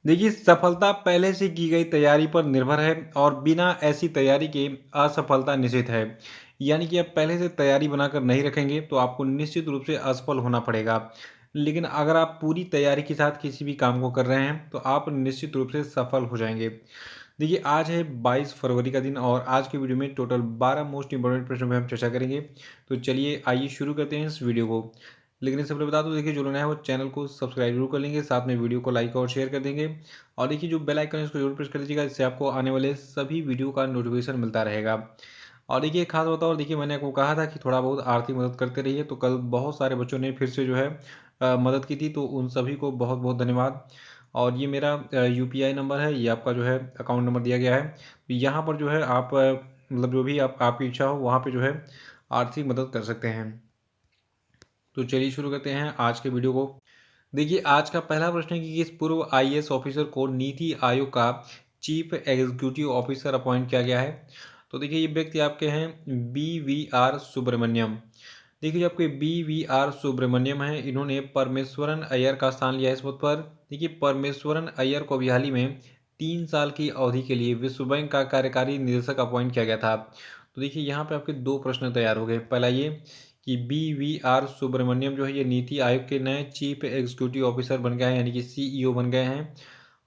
देखिए, सफलता पहले से की गई तैयारी पर निर्भर है और बिना ऐसी तैयारी के असफलता निश्चित है। यानी कि आप पहले से तैयारी बनाकर नहीं रखेंगे तो आपको निश्चित रूप से असफल होना पड़ेगा। लेकिन अगर आप पूरी तैयारी के साथ किसी भी काम को कर रहे हैं तो आप निश्चित रूप से सफल हो जाएंगे। देखिए, आज है 22 फरवरी का दिन और आज के वीडियो में टोटल 12 मोस्ट इंपॉर्टेंट प्रश्नों पर हम चर्चा करेंगे। तो चलिए आइए शुरू करते हैं इस वीडियो को। लेकिन इससे पहले बता दूं, देखिए जो लोग नए हैं वो चैनल को सब्सक्राइब जरूर कर लेंगे, साथ में वीडियो को लाइक और शेयर कर देंगे। और देखिए जो बेल आइकन है उसको जरूर प्रेस कर दीजिएगा, इससे आपको आने वाले सभी वीडियो का नोटिफिकेशन मिलता रहेगा। और देखिए एक खास बात और, देखिए मैंने आपको कहा था कि थोड़ा बहुत आर्थिक मदद करते रहिए, तो कल बहुत सारे बच्चों ने फिर से जो है मदद की थी, तो उन सभी को बहुत बहुत धन्यवाद। और ये मेरा यूपीआई नंबर है, ये आपका जो है अकाउंट नंबर दिया गया है। यहाँ पर जो है आप मतलब जो भी आपकी इच्छा हो वहाँ पे जो है आर्थिक मदद कर सकते हैं। तो चलिए शुरू करते हैं आज के वीडियो को। देखिए आज का पहला प्रश्न है कि किस पूर्व आईएएस ऑफिसर को नीति आयोग का चीफ एग्जीक्यूटिव ऑफिसर अपॉइंट किया गया है। तो देखिए ये व्यक्ति आपके हैं BVR सुब्रमण्यम। देखिए जो आपके BVR सुब्रमण्यम है, इन्होंने परमेश्वरन अय्यर का स्थान लिया है इस पद पर। देखिए परमेश्वरन अय्यर को अभी हाल ही में 3 साल की अवधि के लिए विश्व बैंक का कार्यकारी निदेशक अपॉइंट किया गया था। तो देखिए यहाँ पे आपके दो प्रश्न तैयार हो गए। पहला ये कि BVR सुब्रमण्यम जो है ये नीति आयोग के नए चीफ एग्जीक्यूटिव ऑफिसर बन गए हैं, यानी कि CEO बन गए हैं।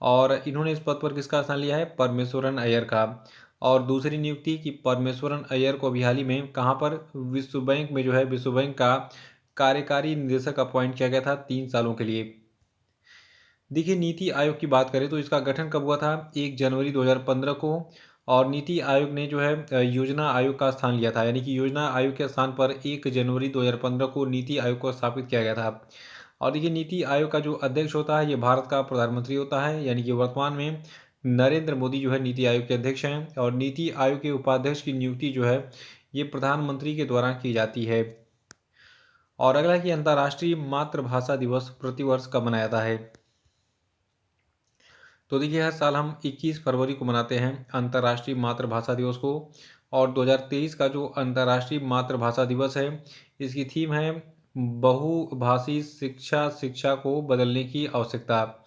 और इन्होंने इस पद पर किसका स्थान लिया है? परमेश्वरन अय्यर का। और दूसरी नियुक्ति कि परमेश्वरन अय्यर को अभी हाल ही में कहाँ पर विश्व बैंक में जो है विश्व बैंक का कार्यकारी निदेशक अपॉइंट किया गया था 3 सालों के लिए। देखिए नीति आयोग की बात करें तो इसका गठन कब हुआ था? 1 जनवरी 2015 को। और नीति आयोग ने जो है योजना आयोग का स्थान लिया था, यानी कि योजना आयोग के स्थान पर 1 जनवरी 2015 को नीति आयोग को स्थापित किया गया था। और देखिए नीति आयोग का जो अध्यक्ष होता है ये भारत का प्रधानमंत्री होता है, यानी कि वर्तमान में नरेंद्र मोदी जो है नीति आयोग के अध्यक्ष हैं। और नीति आयोग के उपाध्यक्ष की नियुक्ति जो है ये प्रधानमंत्री के द्वारा की जाती है। और अगला कि अंतर्राष्ट्रीय मातृभाषा दिवस प्रतिवर्ष कब मनाया जाता है? तो देखिए हर साल हम 21 फरवरी को मनाते हैं अंतर्राष्ट्रीय मातृभाषा दिवस को। और 2023 का जो अंतर्राष्ट्रीय मातृभाषा दिवस है इसकी थीम है बहुभाषी शिक्षा, शिक्षा को बदलने की आवश्यकता।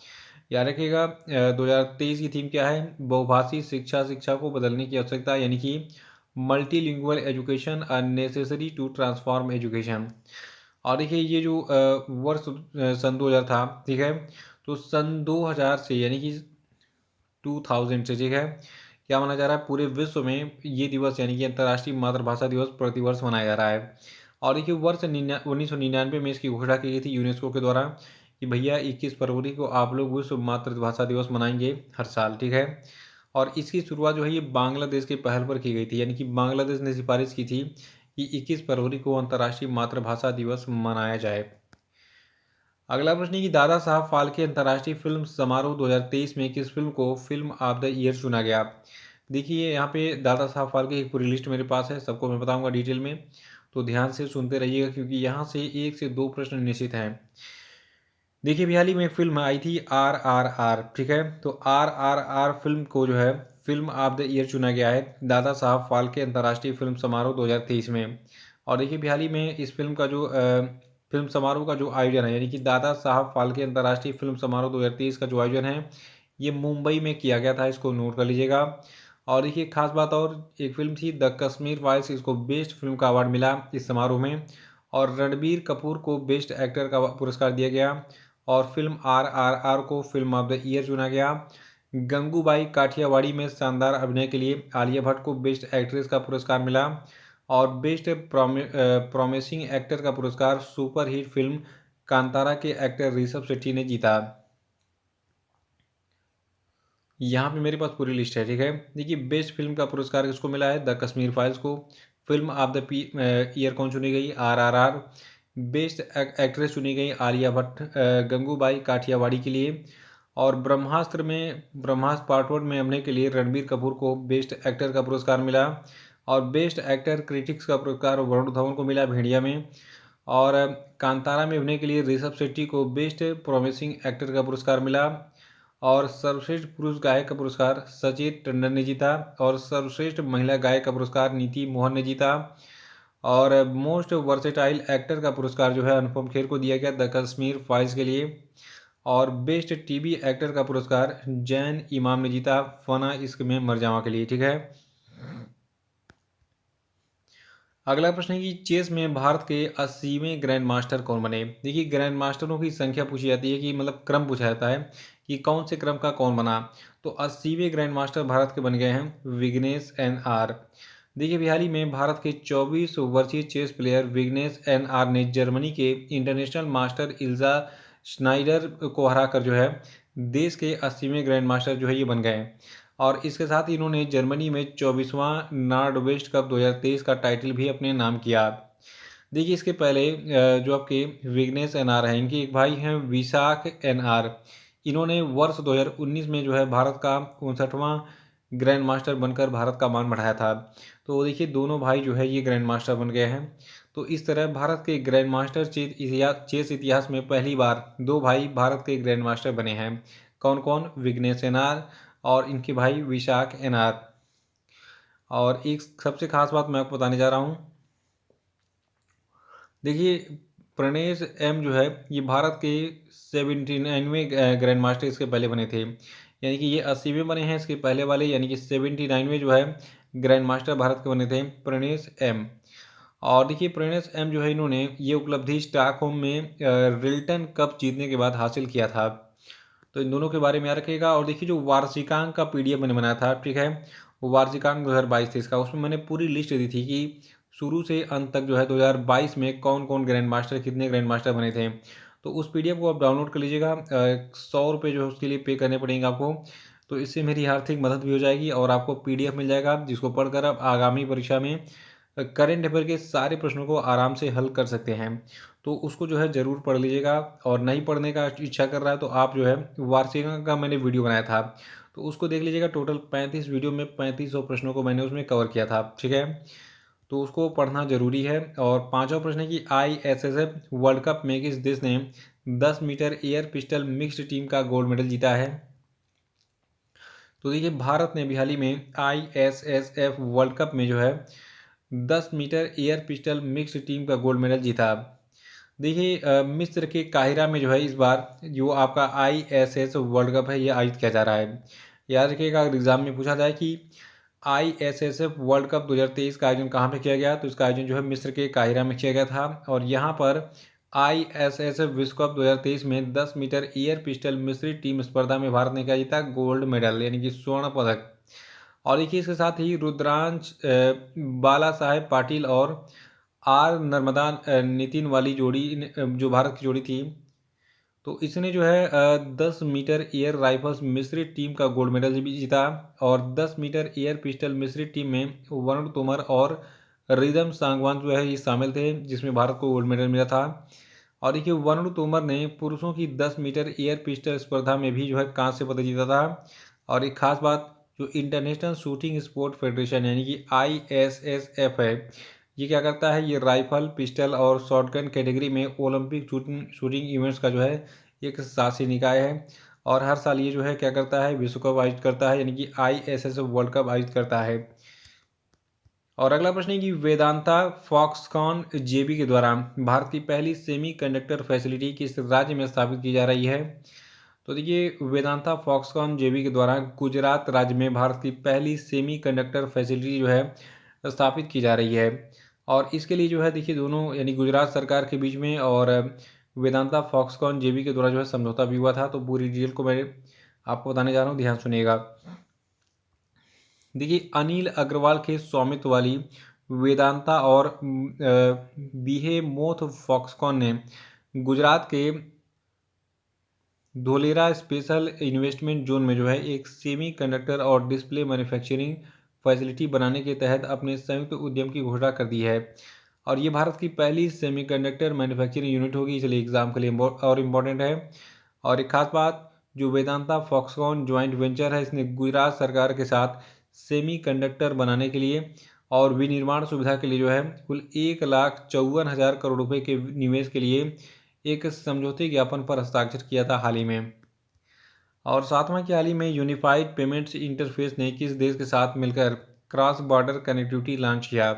याद रखिएगा 2023 की थीम क्या है? बहुभाषी शिक्षा, शिक्षा को बदलने की आवश्यकता, यानी कि multilingual education a necessary to transform education. और देखिए ये जो वर्ष सन 2000 था, ठीक है, तो सन 2000 से यानी कि 2000 से, ठीक है, क्या माना जा रहा है? पूरे विश्व में ये दिवस यानी कि अंतर्राष्ट्रीय मातृभाषा दिवस प्रतिवर्ष मनाया जा रहा है। और देखिए वर्ष 1999 में इसकी घोषणा की गई थी यूनेस्को के द्वारा कि भैया 21 फरवरी को आप लोग विश्व मातृभाषा दिवस मनाएंगे हर साल, ठीक है। और इसकी शुरुआत जो है ये बांग्लादेश की पहल पर की गई थी, यानी कि बांग्लादेश ने सिफारिश की थी कि 21 फरवरी को अंतर्राष्ट्रीय मातृभाषा दिवस मनाया जाए। अगला प्रश्न है कि दादा साहब फाल्के अंतर्राष्ट्रीय फिल्म समारोह 2023 में किस फिल्म को फिल्म ऑफ द ईयर चुना गया? देखिए यहाँ पे दादा साहब फाल्के की पूरी लिस्ट मेरे पास है, सबको मैं बताऊंगा डिटेल में, तो ध्यान से सुनते रहिएगा क्योंकि यहाँ से 1 से 2 प्रश्न निश्चित हैं। देखिए अभी हाल ही में एक फिल्म आई थी RRR, ठीक है, तो RRR फिल्म को जो है फिल्म ऑफ द ईयर चुना गया है दादा साहब फाल्के अंतर्राष्ट्रीय फिल्म समारोह 2023 में। और देखिए अभी हाल ही में इस फिल्म का जो फिल्म समारोह का जो आयोजन है, यानी कि दादा साहब फाल्के अंतर्राष्ट्रीय फिल्म समारोह 2023 का जो आयोजन है ये मुंबई में किया गया था, इसको नोट कर लीजिएगा। और देखिए खास बात और, एक फिल्म थी द कश्मीर फाइल्स, इसको बेस्ट फिल्म का अवार्ड मिला इस समारोह में। और रणबीर कपूर को बेस्ट एक्टर का पुरस्कार दिया गया। और फिल्म RRR को फिल्म ऑफ द ईयर चुना गया। गंगूबाई काठियावाड़ी में शानदार अभिनय के लिए आलिया भट्ट को बेस्ट एक्ट्रेस का पुरस्कार मिला। और बेस्ट प्रोमिसिंग एक्टर का पुरस्कार सुपर हिट फिल्म कांतारा के एक्टर ऋषभ शेट्टी ने जीता। यहाँ पे मेरे पास पूरी लिस्ट है, ठीक है। देखिए बेस्ट फिल्म का पुरस्कार किसको मिला है? द कश्मीर फाइल्स को। फिल्म ऑफ द ईयर कौन चुनी गई? RRR। बेस्ट एक्ट्रेस चुनी गई आलिया भट्ट गंगूबाई काठियावाड़ी के लिए। और ब्रह्मास्त्र में ब्रह्मास्त्र पार्ट 1 में अभिनय के लिए रणबीर कपूर को बेस्ट एक्टर का पुरस्कार मिला। और बेस्ट एक्टर क्रिटिक्स का पुरस्कार वरुण धवन को मिला भेड़िया में। और कांतारा में अभिनय के लिए ऋषभ शेट्टी को बेस्ट प्रोमिसिंग एक्टर का पुरस्कार मिला। और सर्वश्रेष्ठ पुरुष गायक का पुरस्कार सचेत टंडन ने जीता। और सर्वश्रेष्ठ महिला गायक का पुरस्कार नीति मोहन ने जीता। और मोस्ट वर्सेटाइल एक्टर का पुरस्कार जो है अनुपम खेर को दिया गया द कश्मीर फाइल्स के लिए। और बेस्ट टीवी एक्टर का पुरस्कार जैन इमाम ने जीता फना इश्क में मरजावा के लिए। ठीक है। अगला प्रश्न है कि चेस में भारत के 80वें ग्रैंड मास्टर कौन बने। देखिए, ग्रैंड मास्टरों की संख्या पूछी जाती है कि मतलब क्रम पूछा जाता है कि कौन से क्रम का कौन बना। तो 80वें ग्रैंड मास्टर भारत के बन गए हैं विग्नेश एन आर। देखिए, हाल ही में भारत के 24 वर्षीय chess player Vignesh N R ने जर्मनी के इंटरनेशनल मास्टर इल्जा स्नाइडर को हराकर जो है देश के 80वें ग्रैंड मास्टर जो है ये बन गए हैं। और इसके साथ ही इन्होंने जर्मनी में 24वां नॉर्ड वेस्ट कप 2023 का टाइटल भी अपने नाम किया। देखिए, इसके पहले जो आपके विग्नेश एन आर हैं, इनके एक भाई हैं विशाख एन आर। इन्होंने वर्ष 2019 में जो है भारत का 59वां ग्रैंड मास्टर बनकर भारत का मान बढ़ाया था। तो देखिए, दोनों भाई जो है ये ग्रैंड मास्टर बन गए हैं। तो इस तरह भारत के ग्रैंड मास्टर चेस इतिहास में पहली बार दो भाई भारत के ग्रैंड मास्टर बने हैं। कौन कौन? विग्नेश एन आर और इनके भाई विशाख एन आर। और एक सबसे खास बात मैं आपको बताने जा रहा हूँ। देखिए, प्रणेश एम जो है ये भारत के 79वें ग्रैंड मास्टर इसके पहले बने थे। यानी कि ये 80वें बने हैं इसके पहले वाले, यानी कि 79वें जो है ग्रैंड मास्टर भारत के बने थे प्रणेश एम। और देखिए, प्रणेश एम जो है इन्होंने ये उपलब्धि स्टॉकहोम में रिल्टन कप जीतने के बाद हासिल किया था। तो इन दोनों के बारे में याद रखिएगा। और देखिए, जो वार्षिकांक का पीडीएफ मैंने बनाया था, ठीक है, वो वार्षिकांक 2022 थे इसका, उसमें मैंने पूरी लिस्ट दी थी कि शुरू से अंत तक जो है 2022 में कौन कौन ग्रैंड मास्टर, कितने ग्रैंड मास्टर बने थे। तो उस पीडीएफ को आप डाउनलोड कर लीजिएगा। 100 रुपये जो है उसके लिए पे करने पड़ेंगे आपको। तो इससे मेरी आर्थिक मदद भी हो जाएगी और आपको पीडीएफ मिल जाएगा जिसको पढ़कर आप आगामी परीक्षा में करंट अफेयर के सारे प्रश्नों को आराम से हल कर सकते हैं। तो उसको जो है ज़रूर पढ़ लीजिएगा। और नहीं पढ़ने का इच्छा कर रहा है तो आप जो है वार्षिका का मैंने वीडियो बनाया था, तो उसको देख लीजिएगा। टोटल 35 वीडियो में 3500 प्रश्नों को मैंने उसमें कवर किया था। ठीक है, तो उसको पढ़ना जरूरी है। और पांचवा प्रश्न है कि ISSF वर्ल्ड कप में किस देश ने 10 metre air pistol mixed team का गोल्ड मेडल जीता है। तो देखिए, भारत ने भी हाल ही में ISSF वर्ल्ड कप में जो है 10 metre air pistol mixed team का गोल्ड मेडल जीता। देखिए, मिस्र के काहिरा में जो है इस बार जो आपका ISS वर्ल्ड कप है ये आयोजित किया जा रहा है। याद रखिएगा, अगर एग्जाम में पूछा जाए कि ISSF वर्ल्ड कप 2023 का आयोजन कहाँ पे किया गया, तो इसका आयोजन जो है मिस्र के काहिरा में किया गया था। और यहाँ पर ISSF विश्व कप 2023 में 10 मीटर एयर पिस्टल मिस्री टीम स्पर्धा में भारत ने क्या जीता? गोल्ड मेडल, यानी कि स्वर्ण पदक। और देखिए, इसके साथ ही रुद्रांश बाला साहेब पाटिल और आर नर्मदा नितिन वाली जोड़ी जो भारत की जोड़ी थी, तो इसने जो है 10 मीटर एयर राइफल्स मिस्री टीम का गोल्ड मेडल भी जीता। और 10 मीटर एयर पिस्टल मिस्री टीम में वरुण तोमर और रिदम सांगवान जो है ये शामिल थे, जिसमें भारत को गोल्ड मेडल मिला था। और देखिए, वरुण तोमर ने पुरुषों की 10 मीटर एयर पिस्टल स्पर्धा में भी जो है कांस्य पदक जीता था। और एक खास बात, जो इंटरनेशनल शूटिंग स्पोर्ट फेडरेशन यानी कि ISSF है, ये क्या करता है, ये राइफल, पिस्टल और शॉटगन कैटेगरी में ओलंपिक शूटिंग इवेंट्स का जो है एक शासी निकाय है। और हर साल ये जो है क्या करता है, विश्व कप आयोजित करता है, यानी कि ISSF वर्ल्ड कप आयोजित करता है। और अगला प्रश्न है कि वेदांता फॉक्सकॉन जेबी के द्वारा भारत की पहली सेमी कंडक्टर फैसिलिटी किस राज्य में स्थापित की जा रही है। तो देखिए, वेदांता फॉक्सकॉन जेबी के द्वारा गुजरात राज्य में भारत की पहली सेमी कंडक्टर फैसिलिटी जो है स्थापित की जा रही है। और इसके लिए जो है देखिए, दोनों यानी गुजरात सरकार के बीच में और वेदांता फॉक्सकॉन जेबी के द्वारा जो है समझौता भी हुआ था। तो पूरी डिटेल को मैं आपको बताने जा रहा हूँ, ध्यान सुनिएगा। देखिए, अनिल अग्रवाल के स्वामित्व वाली वेदांता और बीहेमोथ फॉक्सकॉन ने गुजरात के धोलेरा स्पेशल इन्वेस्टमेंट जोन में जो है एक सेमी कंडक्टर और डिस्प्ले मैन्युफैक्चरिंग फैसिलिटी बनाने के तहत अपने संयुक्त उद्यम की घोषणा कर दी है। और ये भारत की पहली सेमीकंडक्टर मैन्युफैक्चरिंग यूनिट होगी, इसलिए एग्जाम के लिए और इम्पोर्टेंट है। और एक खास बात, जो वेदांता फॉक्सकॉन ज्वाइंट वेंचर है, इसने गुजरात सरकार के साथ सेमीकंडक्टर बनाने के लिए और विनिर्माण सुविधा के लिए जो है कुल 1,54,000 करोड़ रुपए के निवेश के लिए एक समझौते ज्ञापन पर हस्ताक्षर किया था हाल ही में। और सातवां कि हाल ही में यूनिफाइड पेमेंट्स इंटरफेस ने किस देश के साथ मिलकर क्रॉस बॉर्डर कनेक्टिविटी लॉन्च किया।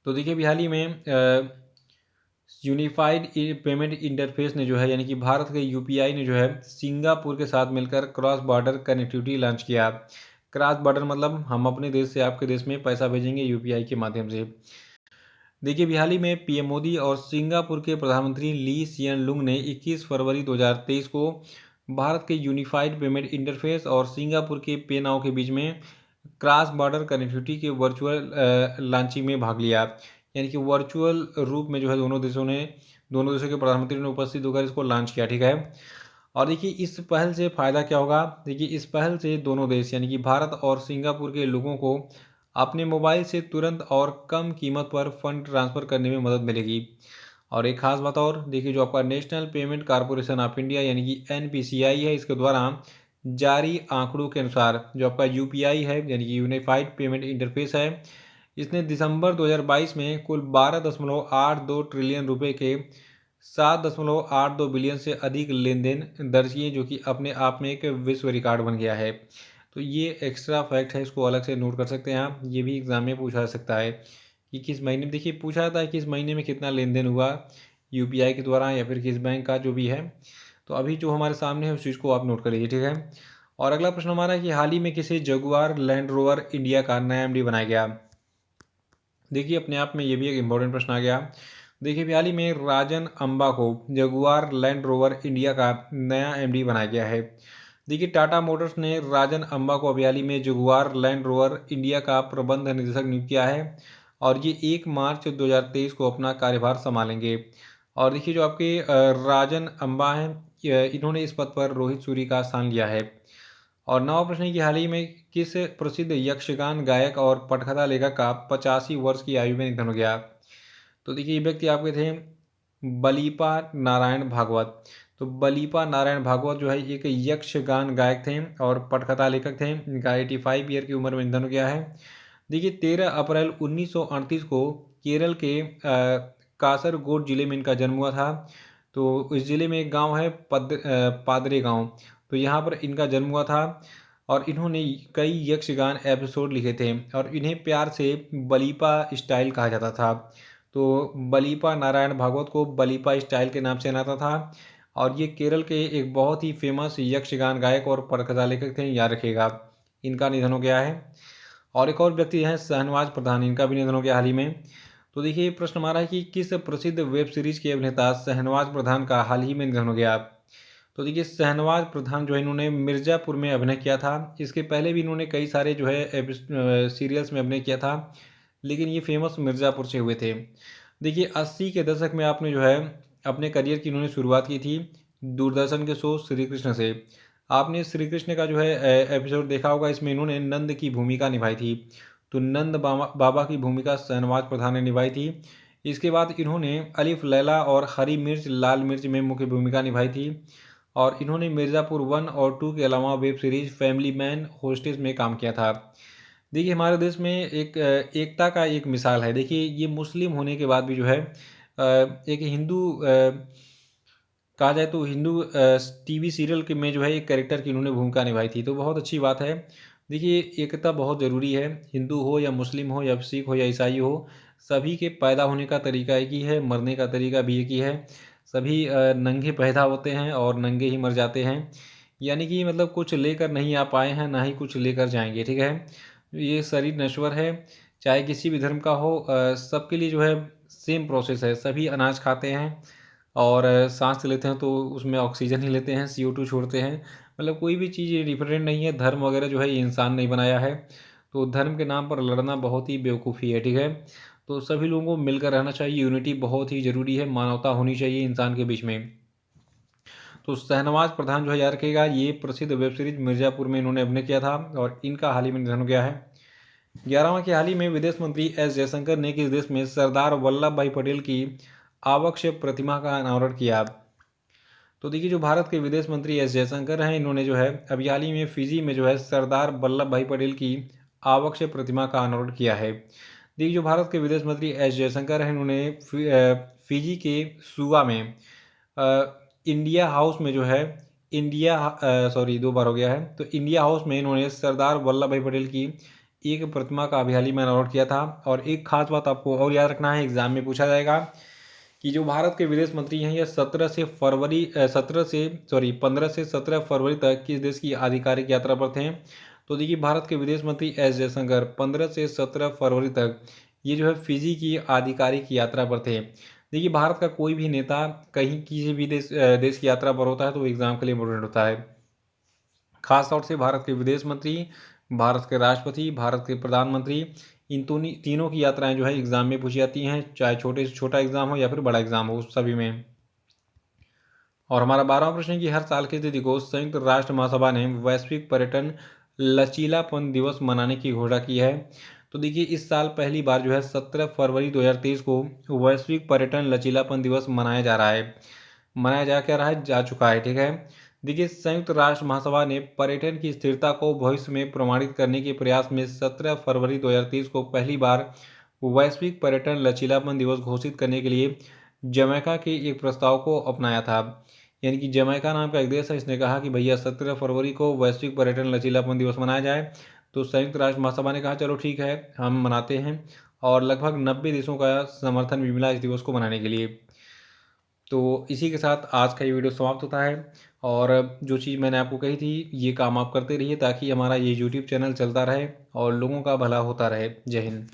तो देखिए, अभी हाल ही में यूनिफाइड पेमेंट इंटरफेस ने जो है यानी कि भारत के यूपीआई ने जो है सिंगापुर के साथ मिलकर क्रॉस बॉर्डर कनेक्टिविटी लॉन्च किया। क्रॉस बॉर्डर मतलब हम अपने देश से आपके देश में पैसा भेजेंगे यूपीआई के माध्यम से। देखिए अभी हाल ही में पीएम मोदी और सिंगापुर के प्रधानमंत्री ली सियन लुंग ने 21 फरवरी 2023 को भारत के यूनिफाइड पेमेंट इंटरफेस और सिंगापुर के पे नाउ के बीच में क्रॉस बॉर्डर कनेक्टिविटी के वर्चुअल लॉन्चिंग में भाग लिया। यानी कि वर्चुअल रूप में जो है दोनों देशों के प्रधानमंत्री ने उपस्थित होकर इसको लॉन्च किया, ठीक है। और देखिए इस पहल से फ़ायदा क्या होगा। देखिए इस पहल से दोनों देश यानी कि भारत और सिंगापुर के लोगों को अपने मोबाइल से तुरंत और कम कीमत पर फंड ट्रांसफ़र करने में मदद मिलेगी। और एक खास बात और देखिए, जो आपका national payment corporation of India यानी कि एनपीसीआई है, इसके द्वारा जारी आंकड़ों के अनुसार जो आपका यूपीआई है यानी कि यूनिफाइड पेमेंट इंटरफेस है, इसने दिसंबर 2022 में कुल 12.82 ट्रिलियन रुपए के 7.82 बिलियन से अधिक लेन देन दर्ज किए, जो कि अपने आप में एक विश्व रिकॉर्ड बन गया है। तो ये एक्स्ट्रा फैक्ट है, इसको अलग से नोट कर सकते हैं आप। ये भी एग्जाम में पूछा जा सकता है कि किस महीने में, देखिए पूछा जाता है किस महीने में कितना लेन देन हुआ यूपीआई के द्वारा या फिर किस बैंक का जो भी है। तो अभी जो हमारे सामने है उस चीज़ को आप नोट कर लीजिए, ठीक है। और अगला प्रश्न हमारा है कि हाल ही में किसे जगुआर लैंड रोवर इंडिया का नया एमडी बनाया गया। देखिए अपने आप में ये भी एक इम्पोर्टेंट प्रश्न आ गया। देखिए हाल ही में राजन अंबा को जगुआर लैंड रोवर इंडिया का नया एमडी बनाया गया है। देखिए टाटा मोटर्स ने राजन अंबा को अभी हाल ही में जगुआर लैंड रोवर इंडिया का प्रबंध निदेशक नियुक्त किया है और ये 1 मार्च 2023 को अपना कार्यभार संभालेंगे। और देखिए जो आपके राजन अंबा हैं, इन्होंने इस पद पर रोहित सूरी का स्थान लिया है। और नवा प्रश्न है कि हाल ही में किस प्रसिद्ध यक्षगान गायक और पटकथा लेखक का 85 वर्ष की आयु में निधन हो गया। तो देखिए ये व्यक्ति आपके थे बलीपा नारायण भागवत। तो बलीपा नारायण भागवत जो है एक यक्षगान गायक थे और पटकथा लेखक थे। इनका 85 ईयर की उम्र में निधन हो गया है। देखिए 13 अप्रैल 1938 को केरल के कासरगोड जिले में इनका जन्म हुआ था। तो इस जिले में एक गांव है पादरे गांव, तो यहाँ पर इनका जन्म हुआ था और इन्होंने कई यक्षगान एपिसोड लिखे थे और इन्हें प्यार से बलीपा स्टाइल कहा जाता था। तो बलीपा नारायण भागवत को बलीपा स्टाइल के नाम से जाना था और ये केरल के एक बहुत ही फेमस यक्षगान गायक और पटकथा लेखक थे, याद रखिएगा। इनका निधन हो गया है। और एक और व्यक्ति हैं शहनवाज प्रधान, इनका भी निधन हो गया हाल ही में। तो देखिए प्रश्न हमारा है कि किस प्रसिद्ध वेब सीरीज के अभिनेता शहनवाज प्रधान का हाल ही में निधन हो गया। तो देखिए शहनवाज प्रधान जो है इन्होंने मिर्ज़ापुर में अभिनय किया था। इसके पहले भी इन्होंने कई सारे जो है सीरियल्स में अभिनय किया था, लेकिन ये फेमस मिर्ज़ापुर से हुए थे। देखिए 80 के दशक में आपने जो है अपने करियर की इन्होंने शुरुआत की थी दूरदर्शन के शो श्री कृष्ण से। आपने श्री कृष्ण का जो है एपिसोड देखा होगा, इसमें इन्होंने नंद की भूमिका निभाई थी। तो नंद बाबा की भूमिका शहनवाज प्रधान ने निभाई थी। इसके बाद इन्होंने अलिफ लैला और हरी मिर्च लाल मिर्च में मुख्य भूमिका निभाई थी और इन्होंने मिर्ज़ापुर 1 और 2 के अलावा web series family man hostess में काम किया था। देखिए हमारे देश में एक एकता का एक मिसाल है। देखिए ये मुस्लिम होने के बाद भी जो है एक हिंदू कहा जाए तो हिंदू टीवी सीरियल के में जो है एक कैरेक्टर की इन्होंने भूमिका निभाई थी, तो बहुत अच्छी बात है। देखिए एकता बहुत ज़रूरी है, हिंदू हो या मुस्लिम हो या सिख हो या ईसाई हो, सभी के पैदा होने का तरीका एक ही है, मरने का तरीका भी एक ही है। सभी नंगे पैदा होते हैं और नंगे ही मर जाते हैं। यानी कि मतलब कुछ लेकर नहीं आ पाए हैं, ना ही कुछ लेकर जाएंगे, ठीक है। ये शरीर नश्वर है, चाहे किसी भी धर्म का हो, सबके लिए जो है सेम प्रोसेस है। सभी अनाज खाते हैं और सांस लेते हैं तो उसमें ऑक्सीजन ही लेते हैं, CO2 छोड़ते हैं। मतलब कोई भी चीज़ डिफरेंट नहीं है। धर्म वगैरह जो है ये इंसान नहीं बनाया है। तो धर्म के नाम पर लड़ना बहुत ही बेवकूफ़ी है, ठीक है। तो सभी लोगों को मिलकर रहना चाहिए, यूनिटी बहुत ही ज़रूरी है, मानवता होनी चाहिए इंसान के बीच में। तो शहनवाज प्रधान जो है याद रखिएगा, ये प्रसिद्ध वेब सीरीज मिर्ज़ापुर में इन्होंने अभिनय किया था और इनका हाल ही में निधन हो गया है। 11वां कि हाल ही में विदेश मंत्री एस जयशंकर ने किस देश में सरदार वल्लभ भाई पटेल की आवक्ष प्रतिमा का अनावरण किया। तो देखिए जो भारत के विदेश मंत्री एस जयशंकर हैं, इन्होंने जो है अभी हाल ही में फिजी में जो है सरदार वल्लभ भाई पटेल की आवक्ष प्रतिमा का अनावरण किया है। देखिए जो भारत के विदेश मंत्री एस जयशंकर हैं, इन्होंने फिजी के सुआ में इंडिया हाउस में जो है दो बार हो गया है। तो इंडिया हाउस में इन्होंने सरदार वल्लभ भाई पटेल की एक प्रतिमा का अभी हाल ही में अनावरण किया था। और एक खास बात आपको और याद रखना है, एग्जाम में पूछा जाएगा कि जो भारत के विदेश मंत्री हैं, यह 15 से 17 फरवरी तक किस देश की आधिकारिक यात्रा पर थे। तो देखिए, भारत के विदेश मंत्री एस जयशंकर 15 से 17 फरवरी तक ये जो है फिजी की आधिकारिक यात्रा पर थे। देखिए, भारत का कोई भी नेता कहीं किसी भी देश की यात्रा पर होता है तो वो एग्जाम के लिए इम्पोर्टेंट होता है। खास तौर से भारत के विदेश मंत्री, भारत के राष्ट्रपति, भारत के प्रधानमंत्री, इन तीनों की यात्राएं जो है एग्जाम में पूछी जाती हैं, चाहे छोटे से छोटा एग्जाम हो या फिर बड़ा एग्जाम हो, सभी में। और हमारा 12वां प्रश्न है कि हर साल की तिथि को संयुक्त राष्ट्र महासभा ने वैश्विक पर्यटन लचीलापन दिवस मनाने की घोषणा की है। तो देखिए, इस साल पहली बार जो है 17 फरवरी 2023 को वैश्विक पर्यटन लचीलापन दिवस मनाया जा रहा है। मनाया जा क्या रहा है, जा चुका है, ठीक है। देखिए, संयुक्त राष्ट्र महासभा ने पर्यटन की स्थिरता को भविष्य में प्रमाणित करने के प्रयास में 17 फरवरी 2023 को पहली बार वैश्विक पर्यटन लचीलापन दिवस घोषित करने के लिए जमैका के एक प्रस्ताव को अपनाया था। यानी कि जमैका नाम का एक देश है, इसने कहा कि भैया 17 फरवरी को वैश्विक पर्यटन लचीलापन दिवस मनाया जाए। तो संयुक्त राष्ट्र महासभा ने कहा चलो ठीक है, हम मनाते हैं, और लगभग 90 देशों का समर्थन भी मिला इस दिवस को मनाने के लिए। तो इसी के साथ आज का ये वीडियो समाप्त होता है। और जो चीज़ मैंने आपको कही थी, ये काम आप करते रहिए ताकि हमारा ये यूट्यूब चैनल चलता रहे और लोगों का भला होता रहे। जय हिंद।